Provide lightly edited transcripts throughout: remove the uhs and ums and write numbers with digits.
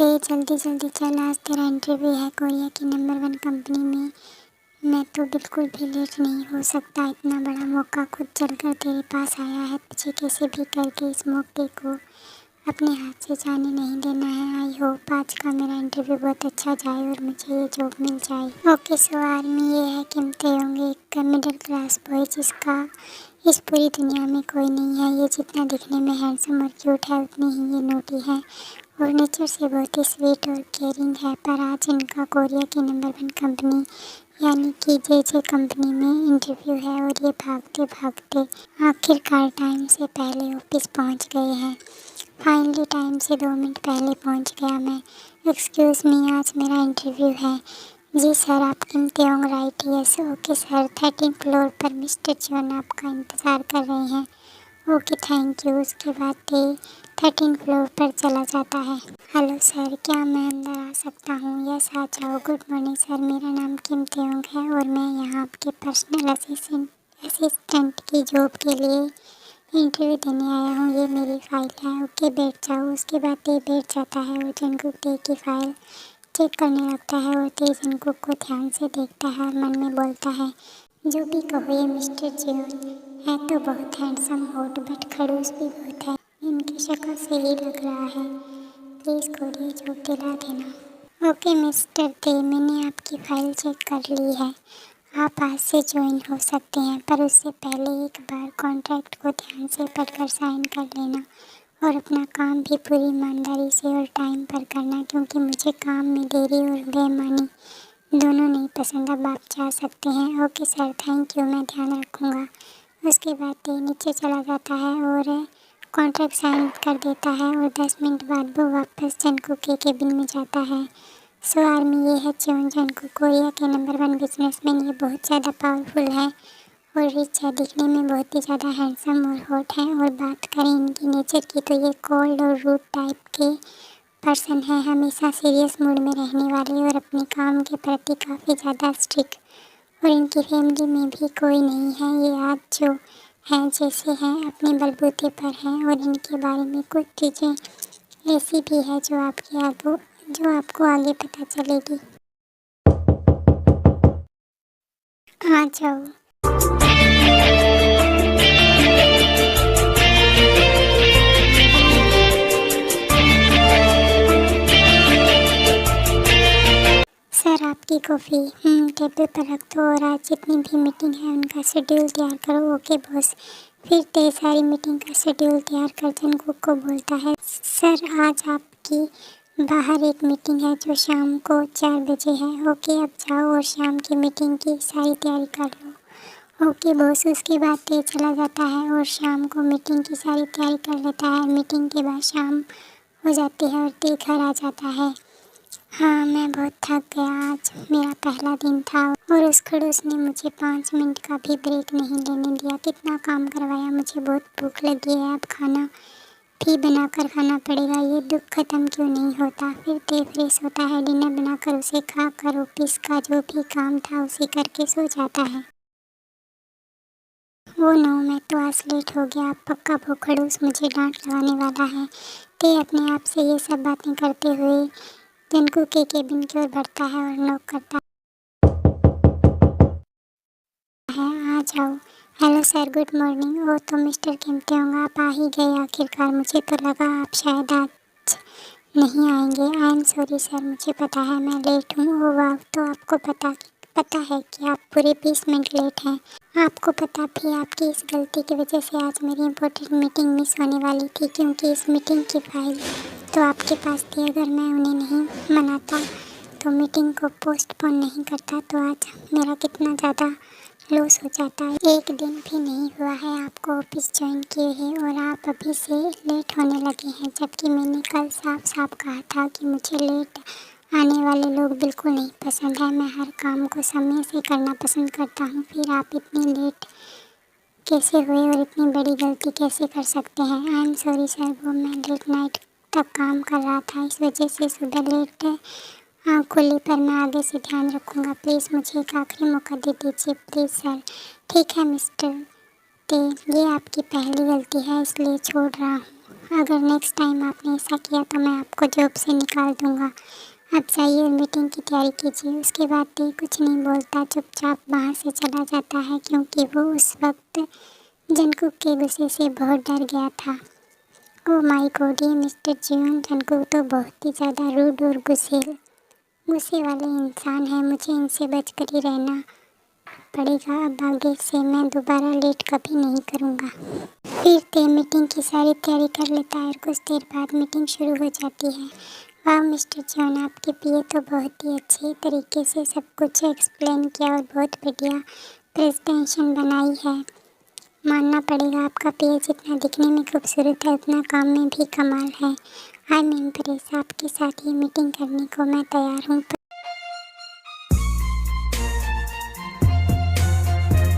ते जल्दी जल्दी चल, आज तेरा इंटरव्यू है कोरिया की नंबर 1 कंपनी में। मैं तो बिल्कुल भी लेट नहीं हो सकता। इतना बड़ा मौका खुद चलकर तेरे पास आया है। तुझे कैसे भी करके इस मौके को अपने हाथ से जाने नहीं देना है। आई होप आज का मेरा इंटरव्यू बहुत अच्छा जाए और मुझे ये जॉब मिल जाए। ओके सो आर्मी ये है कि हम तय होंगे एक मिडिल क्लास बॉय जिसका इस पूरी दुनिया में कोई नहीं है। ये जितना दिखने में हैंडसम और क्यूट है उतनी ही ये नोटी है और नेचर से बहुत ही स्वीट और केयरिंग है। पर आज इनका कोरिया की नंबर 1 कंपनी यानी कि जे कंपनी में इंटरव्यू है और ये भागते भागते आखिरकार टाइम से पहले ऑफिस पहुंच गए हैं। फाइनली टाइम से 2 मिनट पहले पहुंच गया मैं। एक्सक्यूज़ मी, आज मेरा इंटरव्यू है। जी सर, आप किमते होंगे right? Yes okay sir, 13 floor पर मिस्टर जॉन आपका इंतज़ार कर रहे हैं। Okay thank you. उसके बाद ते 13 फ्लोर पर चला जाता है। हेलो सर, क्या मैं अंदर आ सकता हूँ? यस आ जाओ। गुड मॉर्निंग सर, मेरा नाम किम तेओंग है और मैं यहाँ आपके पर्सनल असिस्टेंट की जॉब के लिए इंटरव्यू देने आया हूँ। ये मेरी फ़ाइल है। ओके बैठ जाओ। उसके बाद ते बैठ जाता है और जंगकुक ते की फ़ाइल चेक करने लगता है और ते जंगकुक को ध्यान से देखता है और मन में बोलता है, जो भी कहो ये मिस्टर जियोन है तो बहुत हैंडसम हॉट बट खड़ूस भी बहुत है। इनकी शक्ल से ही लग रहा है। प्लीज़ कोरिया जॉब दिला देना। ओके मिस्टर ते, मैंने आपकी फ़ाइल चेक कर ली है। आप आज से ज्वाइन हो सकते हैं, पर उससे पहले एक बार कॉन्ट्रैक्ट को ध्यान से पढ़कर साइन कर लेना और अपना काम भी पूरी ईमानदारी से और टाइम पर करना, क्योंकि मुझे काम में देरी और बेईमानी दोनों नहीं पसंद। अब आप जा सकते हैं। ओके सर, थैंक यू, मैं ध्यान रखूँगा। उसके बाद ते नीचे चला जाता है और कॉन्ट्रैक्ट साइन कर देता है और 10 मिनट बाद वो वापस जंगकुक के केबिन में जाता है। सो आर्मी ये है चियोन जंगकुक, कोरिया के नंबर 1 बिजनेसमैन। ये बहुत ज़्यादा पावरफुल है और रिच है, दिखने में बहुत ही ज़्यादा हैंडसम और हॉट है। और बात करें इनकी नेचर की तो ये कोल्ड और रूड टाइप के पर्सन है, हमेशा सीरियस मूड में रहने वाले और अपने काम के प्रति काफ़ी ज़्यादा स्ट्रिक्ट। और इनकी फैमिली में भी कोई नहीं है। ये आज जो हैं जैसे हैं अपने बलबूते पर हैं और इनके बारे में कुछ चीज़ें ऐसी भी है जो आपको आगे पता चलेगी। आ जाओ। सर आपकी कॉफ़ी टेबल पर रख दो और आज जितनी भी मीटिंग है उनका शेड्यूल तैयार करो। Okay boss. फिर ते सारी मीटिंग का शेड्यूल तैयार कर जंगकुक को बोलता है, सर आज आपकी बाहर एक मीटिंग है जो शाम को 4 बजे है। ओके अब जाओ और शाम की मीटिंग की सारी तैयारी कर लो। Okay boss. उसके बाद ते चला जाता है और शाम को मीटिंग की सारी तैयारी कर लेता है। मीटिंग के बाद शाम हो जाती है और ते घर आ जाता है। हाँ मैं बहुत थक गया, आज मेरा पहला दिन था और उस खड़ूस ने मुझे 5 मिनट का भी ब्रेक नहीं लेने दिया। कितना काम करवाया, मुझे बहुत भूख लगी है, अब खाना भी बनाकर खाना पड़ेगा। ये दुख ख़त्म क्यों नहीं होता? फिर ते फ्रेश होता है, डिनर बनाकर उसे खाकर ऑफिस का जो भी काम था उसे करके सो जाता है। वो नो, मैं तो आज लेट हो गया। अब पक्का वो खड़ूस मुझे डांट लगाने वाला है। ते अपने आप से ये सब बातें करते हुए जंगकुक के केबिन की ओर बढ़ता है और नॉक करता है। आ जाओ। Hello sir, good morning. Oh तो मिस्टर किम तेओंग, आप आ ही गए आखिरकार। मुझे तो लगा आप शायद आज नहीं आएंगे। आई एम सॉरी सर, मुझे पता है मैं लेट हूँ। ओ वाह, तो आपको पता है कि आप पूरे 20 मिनट लेट हैं। आपको पता भी, आपकी इस गलती की वजह से आज मेरी इम्पोर्टेंट मीटिंग मिस होने वाली थी, क्योंकि इस मीटिंग की फाइल तो आपके पास थी। अगर मैं उन्हें नहीं मनाता तो मीटिंग को पोस्टपोन नहीं करता तो आज मेरा कितना ज़्यादा लॉस हो जाता है। एक दिन भी नहीं हुआ है आपको ऑफिस ज्वाइन किए हैं और आप अभी से लेट होने लगे हैं, जबकि मैंने कल साफ साफ कहा था कि मुझे लेट आने वाले लोग बिल्कुल नहीं पसंद है। मैं हर काम को समय से करना पसंद करता हूँ। फिर आप इतने लेट कैसे हुए और इतनी बड़ी गलती कैसे कर सकते हैं? आई एम सॉरी सर, वो मैं लेट नाइट तक काम कर रहा था, इस वजह से सुबह लेट आँख खुली, पर मैं आगे से ध्यान रखूँगा। प्लीज़ मुझे एक आखिरी मौका दे दीजिए प्लीज़ सर। ठीक है मिस्टर ते, ये आपकी पहली गलती है इसलिए छोड़ रहा हूँ। अगर नेक्स्ट टाइम आपने ऐसा किया तो मैं आपको जॉब से निकाल दूँगा। आप जाइए और मीटिंग की तैयारी कीजिए। उसके बाद ते कुछ नहीं बोलता, चुपचाप वहाँ से चला जाता है क्योंकि वो उस वक्त जंगकुक के गुस्से से बहुत डर गया था। ओह माय गॉड, ये मिस्टर जियोन जंगकुक तो बहुत ही ज़्यादा रूड और गुस्से वाले इंसान हैं। मुझे इनसे बचकर ही रहना पड़ेगा। अब आगे से मैं दोबारा लेट कभी नहीं करूँगा। फिर ते मीटिंग की सारी तैयारी कर लेता है और कुछ देर बाद मीटिंग शुरू हो जाती है। वाह मिस्टर जॉन, आपके पीए तो बहुत ही अच्छे तरीके से सब कुछ एक्सप्लेन किया और बहुत बढ़िया प्रेजेंटेशन बनाई है। मानना पड़ेगा, आपका पीए जितना दिखने में खूबसूरत है उतना काम में भी कमाल है। I am impress. आपके साथ ये मीटिंग करने को मैं तैयार हूँ,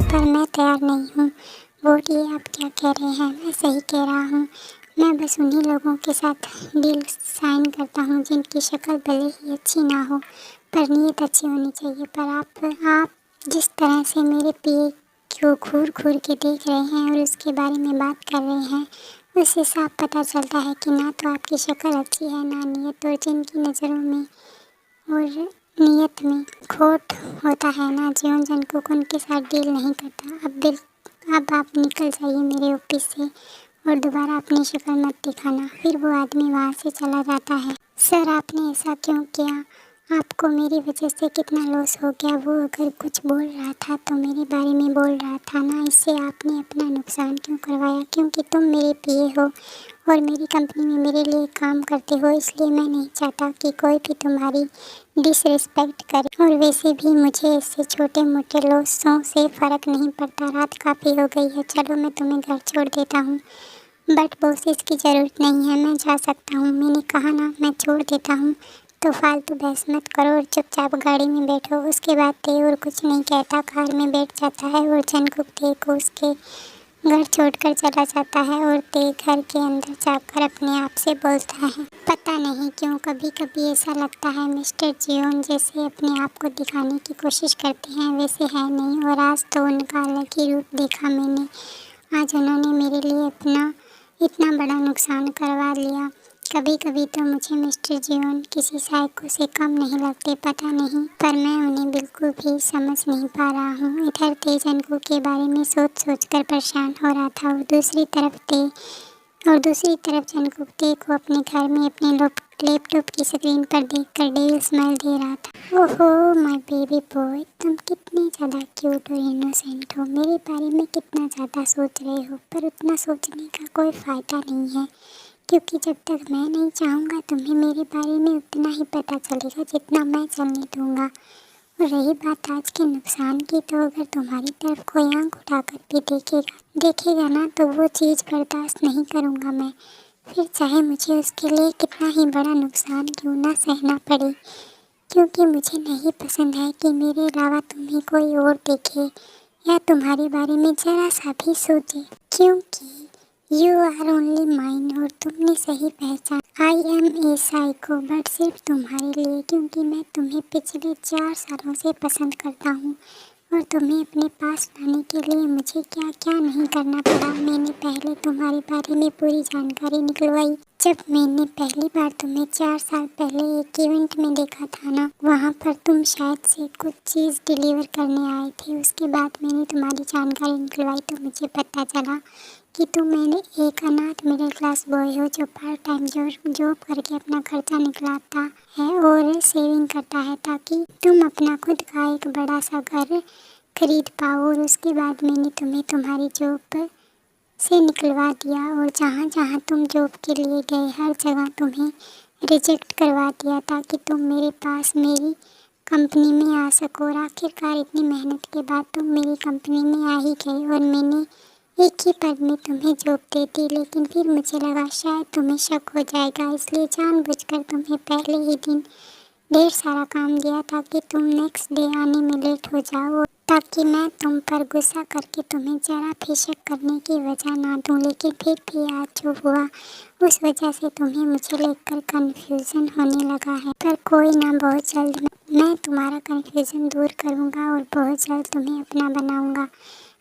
पर मैं तैयार नहीं हूँ। बोलिए, आप क्या कह रहे हैं? मैं सही कह रहा हूँ। मैं बस उन्हीं लोगों के साथ डील साइन करता हूँ जिनकी शक्ल भले ही अच्छी ना हो पर नीयत अच्छी होनी चाहिए। पर आप जिस तरह से मेरे पीए को घूर घूर के देख रहे हैं और उसके बारे में बात कर रहे हैं, उससे साफ पता चलता है कि ना तो आपकी शक्ल अच्छी है ना नीयत, और जिनकी नज़रों में और नीयत में खोट होता है ना जियोन जंगकुक, उनके साथ डील नहीं करता। अब आप निकल जाइए मेरे ऑफिस से और दोबारा अपनी शक्ल मत दिखाना। फिर वो आदमी वहाँ से चला जाता है। सर, आपने ऐसा क्यों किया? आपको मेरी वजह से कितना लॉस हो गया। वो अगर कुछ बोल रहा था तो मेरे बारे में बोल रहा था ना, इससे आपने अपना नुकसान क्यों करवाया? क्योंकि तुम मेरे पीए हो और मेरी कंपनी में मेरे लिए काम करते हो, इसलिए मैं नहीं चाहता कि कोई भी तुम्हारी डिसरिस्पेक्ट करे। और वैसे भी मुझे इससे छोटे मोटे लॉसों से फ़र्क नहीं पड़ता। रात काफ़ी हो गई है, चलो मैं तुम्हें घर छोड़ देता हूँ। बट बॉस, इसकी ज़रूरत नहीं है, मैं जा सकता हूँ। मैंने कहा ना, मैं छोड़ देता हूँ। तो फालतू बहस मत करो और चुपचाप गाड़ी में बैठो। उसके बाद ते और कुछ नहीं कहता, कार में बैठ जाता है और जंगकुक ते को उसके घर छोड़कर चला जाता है। और ते घर के अंदर जाकर अपने आप से बोलता है, पता नहीं क्यों कभी कभी ऐसा लगता है मिस्टर जियोन जैसे अपने आप को दिखाने की कोशिश करते हैं वैसे है नहीं। और आज तो उनका अलग ही रूप देखा मैंने। आज उन्होंने मेरे लिए अपना इतना बड़ा नुकसान करवा लिया। कभी कभी तो मुझे मिस्टर जियोन किसी साइको से कम नहीं लगते, पता नहीं, पर मैं उन्हें बिल्कुल भी समझ नहीं पा रहा हूँ। इधर ते जंगकुक के बारे में सोच सोच कर परेशान हो रहा था और दूसरी तरफ जंगकुक ते को अपने घर में अपने लैपटॉप की स्क्रीन पर देखकर डेविल स्माइल दे रहा था। ओहो माय बेबी बॉय, तुम कितने ज़्यादा क्यूट और इनोसेंट हो। मेरे बारे में कितना ज़्यादा सोच रहे हो, पर उतना सोचने का कोई फ़ायदा नहीं है क्योंकि जब तक मैं नहीं चाहूँगा तुम्हें मेरे बारे में उतना ही पता चलेगा जितना मैं चलने दूँगा। और रही बात आज के नुकसान की, तो अगर तुम्हारी तरफ कोई आंख उठाकर भी देखेगा ना, तो वो चीज़ बर्दाश्त नहीं करूँगा मैं। फिर चाहे मुझे उसके लिए कितना ही बड़ा नुकसान क्यों ना सहना पड़े, क्योंकि मुझे नहीं पसंद है कि मेरे अलावा तुम्हें कोई और देखे या तुम्हारे बारे में ज़रा सा भी सोचे, क्योंकि यू आर ओनली माइन। और तुमने सही पहचान, I am a psycho, but सिर्फ तुम्हारे लिए, क्योंकि मैं तुम्हें पिछले 4 सालों से पसंद करता हूँ। और तुम्हें अपने पास लाने के लिए मुझे क्या क्या नहीं करना पड़ा। मैंने पहले तुम्हारे बारे में पूरी जानकारी निकलवाई। जब मैंने पहली बार तुम्हें 4 साल पहले एक इवेंट में देखा था ना, वहाँ पर तुम शायद से कुछ चीज़ डिलीवर करने आए थे। उसके बाद मैंने तुम्हारी जानकारी निकलवाई तो मुझे पता चला कि मैंने एक अनाथ मिडिल क्लास बॉय हो जो पार्ट टाइम जॉब करके अपना खर्चा निकलाता है और सेविंग करता है ताकि तुम अपना खुद का एक बड़ा सा घर खरीद पाओ। और उसके बाद मैंने तुम्हें तुम्हारी जॉब से निकलवा दिया और जहाँ जहाँ तुम जॉब के लिए गए हर जगह तुम्हें रिजेक्ट करवा दिया ताकि तुम मेरे पास मेरी कंपनी में आ सको। और आखिरकार इतनी मेहनत के बाद तुम मेरी कंपनी में आ ही गए और मैंने एक ही पल में तुम्हें जॉब दे दी। लेकिन फिर मुझे लगा शायद तुम्हें शक हो जाएगा, इसलिए जानबूझकर तुम्हें पहले ही दिन ढेर सारा काम दिया ताकि तुम नेक्स्ट डे आने में लेट हो जाओ, ताकि मैं तुम पर गुस्सा करके तुम्हें ज़रा भी शक करने की वजह ना दूँ। लेकिन फिर भी आज जो हुआ उस वजह से तुम्हें मुझे लेकर कन्फ्यूज़न होने लगा है। पर कोई ना, बहुत जल्द मैं तुम्हारा कन्फ्यूज़न दूर करूँगा और बहुत जल्द तुम्हें अपना बनाऊँगा।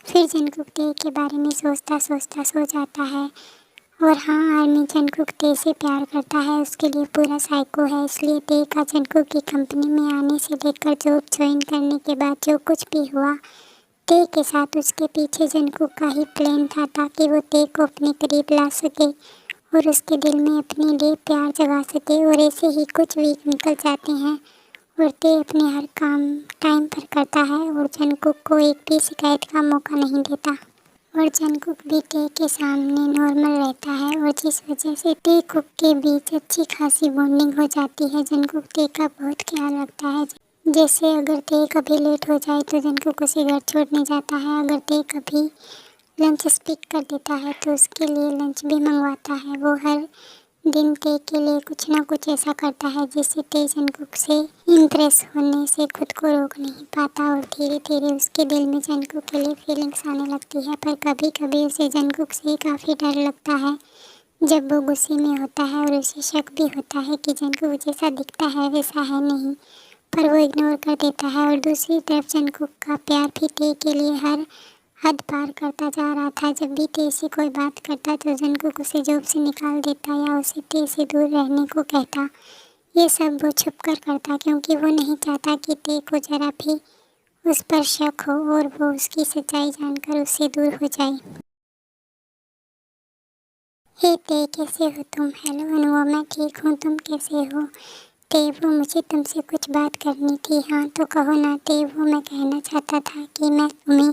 फिर जंगकुक ते के बारे में सोचता सोचता सो जाता है और हाँ, आर्मी जंगकुक ते से प्यार करता है, उसके लिए पूरा साइको है। इसलिए ते का जंगकुक की कंपनी में आने से लेकर जॉब ज्वाइन करने के बाद जो कुछ भी हुआ, ते के साथ उसके पीछे जंगकुक का ही प्लान था, ताकि वो ते को अपने करीब ला सके और उसके दिल में अपने लिए प्यार जगा सके। और ऐसे ही कुछ वीक निकल जाते हैं और ते अपने हर काम टाइम पर करता है और जंगकुक को एक भी शिकायत का मौका नहीं देता। और जंगकुक भी ते के सामने नॉर्मल रहता है और जिस वजह से ते कुक के बीच अच्छी खासी बॉन्डिंग हो जाती है। जंगकुक ते का बहुत ख्याल रखता है। जैसे अगर ते कभी लेट हो जाए तो जंगकुक उसे घर छोड़ने जाता है। अगर ते कभी लंच स्किप कर देता है तो उसके लिए लंच भी मंगवाता है। वो हर दिन ते के लिए कुछ ना कुछ ऐसा करता है जिससे ते जंगकुक से इम्प्रेस होने से खुद को रोक नहीं पाता और धीरे धीरे उसके दिल में जंगकुक के लिए फीलिंग्स आने लगती है। पर कभी कभी उसे जंगकुक से काफ़ी डर लगता है जब वो गुस्से में होता है और उसे शक भी होता है कि जंगकुक जैसा दिखता है वैसा है नहीं, पर वो इग्नोर कर देता है। और दूसरी तरफ जंगकुक का प्यार भी ते के लिए हर हद पार करता जा रहा था। जब भी ते से कोई बात करता तो जंगकुक उसे जॉब से निकाल देता या उसे ते से दूर रहने को कहता। ये सब वो छुप कर करता क्योंकि वो नहीं चाहता कि ते को जरा भी उस पर शक हो और वो उसकी सच्चाई जानकर उससे दूर हो जाए। हे ते, कैसे हो तुम? हेलो अनुवा, मैं ठीक हूँ, तुम कैसे हो? ते, वो मुझे तुमसे कुछ बात करनी थी। हाँ तो कहो ना ते, वो मैं कहना चाहता था कि मैं तुम्हें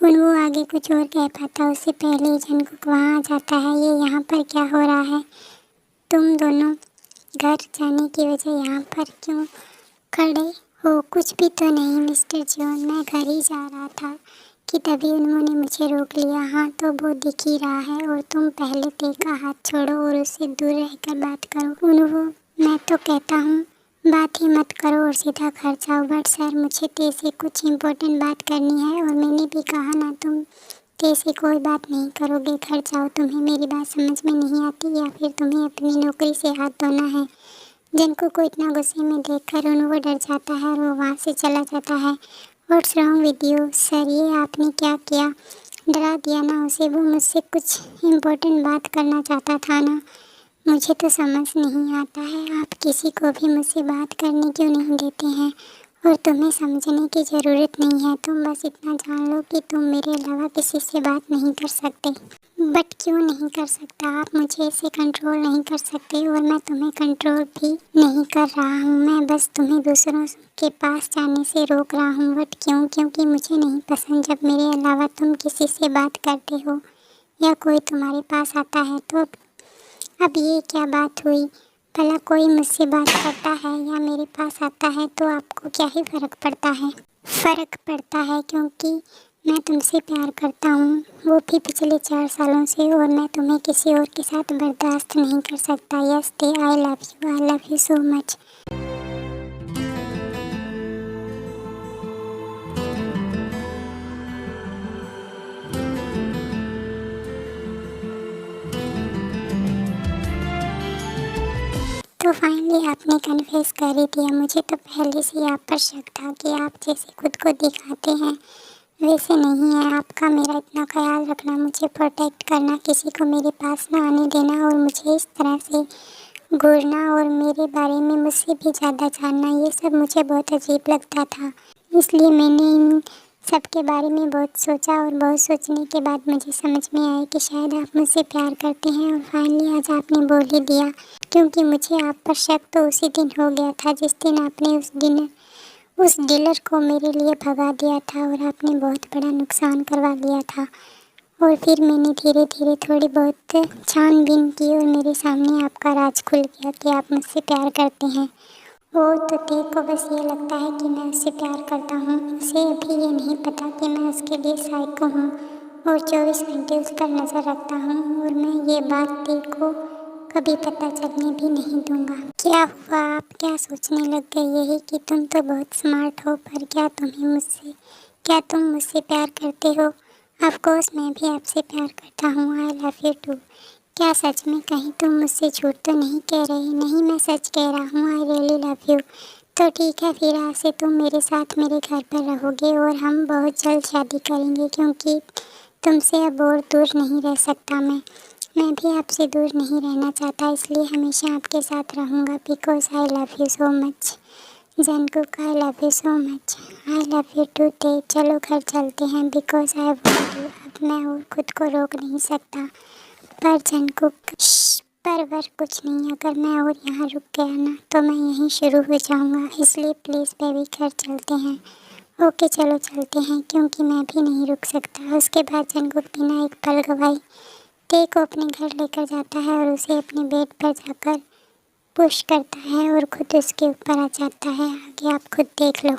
वो आगे कुछ और कह पाता उससे पहले ही जंगकुक वहाँ आ जाता है। ये यहाँ पर क्या हो रहा है? तुम दोनों घर जाने की वजह यहाँ पर क्यों खड़े हो? कुछ भी तो नहीं मिस्टर जॉन, मैं घर ही जा रहा था कि तभी उन्होंने मुझे रोक लिया। हाँ तो वो दिख ही रहा है और तुम पहले ते का हाथ छोड़ो और उससे दूर रहकर बात करो। उन्हों, मैं तो कहता हूँ बात ही मत करो और सीधा घर जाओ। बट सर, मुझे ते से कुछ इम्पोर्टेंट बात करनी है और मैंने भी कहा ना तुम ते से कोई बात नहीं करोगे। घर जाओ, तुम्हें मेरी बात समझ में नहीं आती या फिर तुम्हें अपनी नौकरी से हाथ धोना है? जंगकुक को इतना गुस्से में देखकर वो डर जाता है और वो वहाँ से चला जाता है। What's wrong with you? Sir, ये आपने क्या किया? डरा दिया ना उसे? वो मुझसे कुछ इम्पोर्टेंट बात करना चाहता था ना। मुझे तो समझ नहीं आता है आप किसी को भी मुझसे बात करने क्यों नहीं देते हैं। और तुम्हें समझने की ज़रूरत नहीं है, तुम बस इतना जान लो कि तुम मेरे अलावा किसी से बात नहीं कर सकते। बट क्यों नहीं कर सकता? आप मुझे ऐसे कंट्रोल नहीं कर सकते और मैं तुम्हें कंट्रोल भी नहीं कर रहा हूँ। मैं बस तुम्हें दूसरों के पास जाने से रोक रहा हूँ। बट क्यों? क्योंकि मुझे नहीं पसंद जब मेरे अलावा तुम किसी से बात करते हो या कोई तुम्हारे पास आता है। तो अब ये क्या बात हुई? भला कोई मुझसे बात करता है या मेरे पास आता है तो आपको क्या ही फ़र्क पड़ता है? फ़र्क पड़ता है क्योंकि मैं तुमसे प्यार करता हूँ, वो भी पिछले 4 सालों से, और मैं तुम्हें किसी और के साथ बर्दाश्त नहीं कर सकता। यस ते, I love you so much. तो फाइनली आपने कन्फेस कर ही दिया। मुझे तो पहले से ही आप पर शक था कि आप जैसे खुद को दिखाते हैं वैसे नहीं है। आपका मेरा इतना ख्याल रखना, मुझे प्रोटेक्ट करना, किसी को मेरे पास ना आने देना और मुझे इस तरह से घूरना और मेरे बारे में मुझसे भी ज़्यादा जानना, ये सब मुझे बहुत अजीब लगता था। इसलिए मैंने इन सब के बारे में बहुत सोचा और बहुत सोचने के बाद मुझे समझ में आया कि शायद आप मुझसे प्यार करते हैं। और फाइनली आज आपने बोल ही दिया, क्योंकि मुझे आप पर शक तो उसी दिन हो गया था जिस दिन आपने उस डीलर को मेरे लिए भगा दिया था और आपने बहुत बड़ा नुकसान करवा लिया था। और फिर मैंने धीरे धीरे थोड़ी बहुत छानबीन की और मेरे सामने आपका राज खुल गया कि आप मुझसे प्यार करते हैं। वो तो ते को बस ये लगता है कि मैं उससे प्यार करता हूँ। उसे अभी ये नहीं पता कि मैं उसके लिए साइको हूँ और 24 घंटे उस पर नज़र रखता हूँ और मैं ये बात ते को कभी पता चलने भी नहीं दूंगा। क्या हुआ? आप क्या सोचने लग गए? यही कि तुम तो बहुत स्मार्ट हो, पर क्या तुम मुझसे प्यार करते हो? ऑफ कोर्स मैं भी आपसे प्यार करता हूँ। I love you too. क्या सच में? कहीं तुम मुझसे झूठ तो नहीं कह रही? नहीं, मैं सच कह रहा हूँ। I really love you. तो ठीक है, फिर आज से तुम मेरे साथ मेरे घर पर रहोगे और हम बहुत जल्द शादी करेंगे, क्योंकि तुमसे अब और दूर नहीं रह सकता मैं। मैं भी आपसे दूर नहीं रहना चाहता, इसलिए हमेशा आपके साथ रहूँगा because I love you so much. Jungkook I love you so much. I love you too टे। चलो घर चलते हैं बिकॉज आई वांट यू। अब मैं और खुद को रोक नहीं सकता। पर जंगकुक पर कुछ नहीं, अगर मैं और यहाँ रुक गया ना तो मैं यहीं शुरू हो जाऊँगा, इसलिए प्लीज़ बेबी घर चलते हैं। ओके चलो चलते हैं, क्योंकि मैं भी नहीं रुक सकता। उसके बाद जंगकुक बिना एक पल गवाए टे को अपने घर लेकर जाता है और उसे अपने बेड पर जाकर पुश करता है और खुद उसके ऊपर आ जाता है। आगे आप खुद देख लो।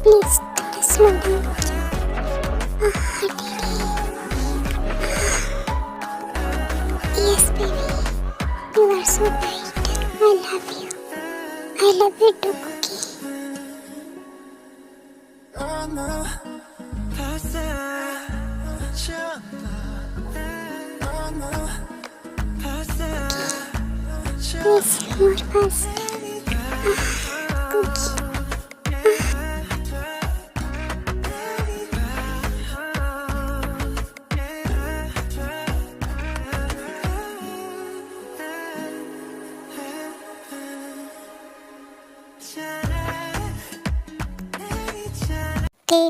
प्लीज स्लो डाउन हो जाओ। Yes baby, you are so bright. I love you. I love you too cookie. Please more fast. Cookie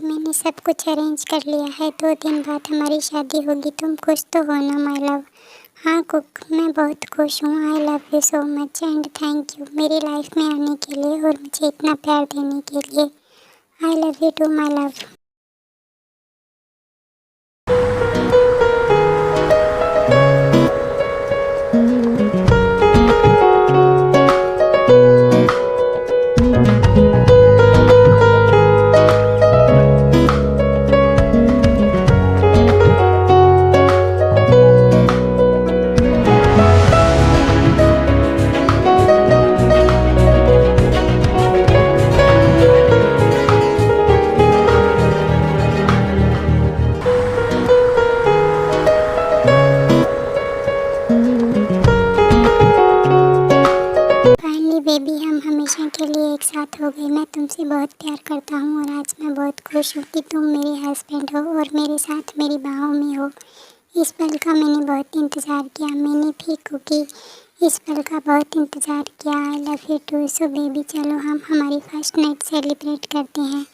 मैंने सब कुछ अरेंज कर लिया है। 2 दिन बाद हमारी शादी होगी। तुम खुश तो हो ना माय लव? हाँ कुक, मैं बहुत खुश हूँ। I love you so much and thank you मेरी लाइफ में आने के लिए और मुझे इतना प्यार देने के लिए। I love you too my love. Baby हम हमेशा के लिए एक साथ हो गए। मैं तुमसे बहुत प्यार करता हूँ और आज मैं बहुत खुश हूँ कि तुम मेरे हस्बैंड हो और मेरे साथ मेरी बाहों में हो। इस पल का मैंने बहुत इंतज़ार किया। मैंने भी कुकी इस पल का बहुत इंतज़ार किया। I love you too. So baby चलो हम हमारी फर्स्ट नाइट सेलिब्रेट करते हैं।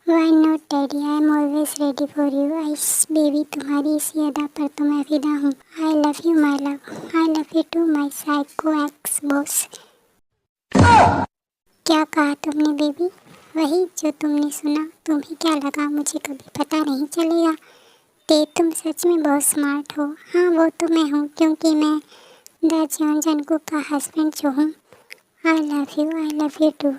Why not daddy, I am always ready for you. आइस बेबी तुम्हारी इसी अदा पर तो मैं फिदा हूँ। I love you my love. I love you too my psycho ex boss. क्या कहा तुमने बेबी? वही जो तुमने सुना। तुम्हें क्या लगा मुझे कभी पता नहीं चलेगा? ते तुम सच में बहुत स्मार्ट हो। हाँ वो तो मैं हूँ, क्योंकि मैं द जॉन जंगकुक का हस्बैंड जो हूँ। I love you to.